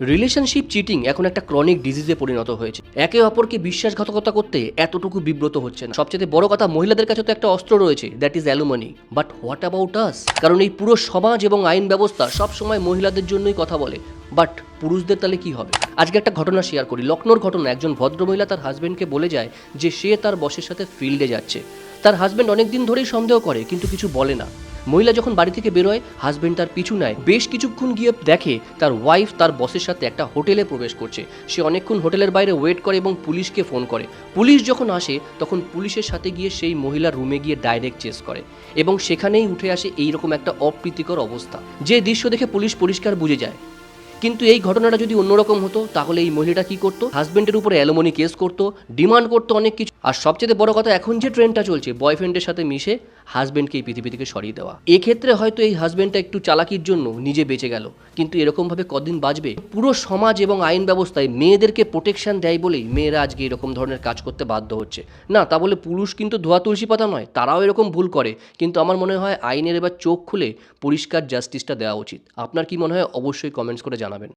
Relationship cheating এখন একটা chronic ডিজিজে পরিণত হয়েছে। একে অপরকে বিশ্বাসঘাতকতা করতে এতটুকু বিব্রত হচ্ছে না। সবচেয়ে বড় কথা, মহিলাদের কাছে তো একটা অস্ত্র রয়েছে, that is alumni. But what about us? কারণ এই পুরো সমাজ এবং আইন ব্যবস্থা সবসময় মহিলাদের জন্যই কথা বলে, বাট পুরুষদের তাহলে কি হবে? আজকে একটা ঘটনা শেয়ার করি। লখনৌর ঘটনা। একজন ভদ্রমহিলা তার হাজবেন্ডকে বলে যায় যে সে তার বসের সাথে ফিল্ডে যাচ্ছে। তার হাজবেন্ড অনেকদিন ধরেই সন্দেহ করে, কিন্তু কিছু বলে না। মহিলা যখন বাড়ি থেকে বেরোয়, হাজবেন্ড তার পিছু নেয়। বেশ কিছুক্ষণ গিয়ে দেখে তার ওয়াইফ তার বসের সাথে একটা হোটেলে প্রবেশ করছে। সে অনেকক্ষণ হোটেলের বাইরে ওয়েট করে এবং পুলিশকে ফোন করে। পুলিশ যখন আসে তখন পুলিশের সাথে গিয়ে সেই মহিলার রুমে গিয়ে ডাইরেক্ট চেস করে এবং সেখানেই উঠে আসে এইরকম একটা অপ্রীতিকর অবস্থা, যে দৃশ্য দেখে পুলিশ পরিষ্কার বুঝে যায়। কিন্তু এই ঘটনাটা যদি অন্যরকম হতো, তাহলে এই মহিলাটা কি করতো? হাজবেন্ডের উপরে অ্যালুমিনি কেস করতো, ডিমান্ড করতো অনেক কিছু। আর সবচেয়ে বড় কথা, এখন যে ট্রেন্ডটা চলছে, বয়ফ্রেন্ডের সাথে মিশে হাজবেন্ডকে এই পৃথিবী থেকে সরিয়ে দেওয়া। এক্ষেত্রে হয়তো এই হাজবেন্ডটা একটু চালাকির জন্য নিজে বেঁচে গেল, কিন্তু এরকমভাবে কদিন বাঁচবে? পুরো সমাজ এবং আইন ব্যবস্থায় মেয়েদেরকে প্রোটেকশন দেয় বলেই মেয়েরা আজকে এরকম ধরনের কাজ করতে বাধ্য হচ্ছে। না, তা বলে পুরুষ কিন্তু ধোয়া তুলসী পাতা নয়, তারাও এরকম ভুল করে। কিন্তু আমার মনে হয় আইনের এবার চোখ খুলে পরিষ্কার জাস্টিসটা দেওয়া উচিত। আপনার কি মনে হয়? অবশ্যই কমেন্টস করে জানাবেন।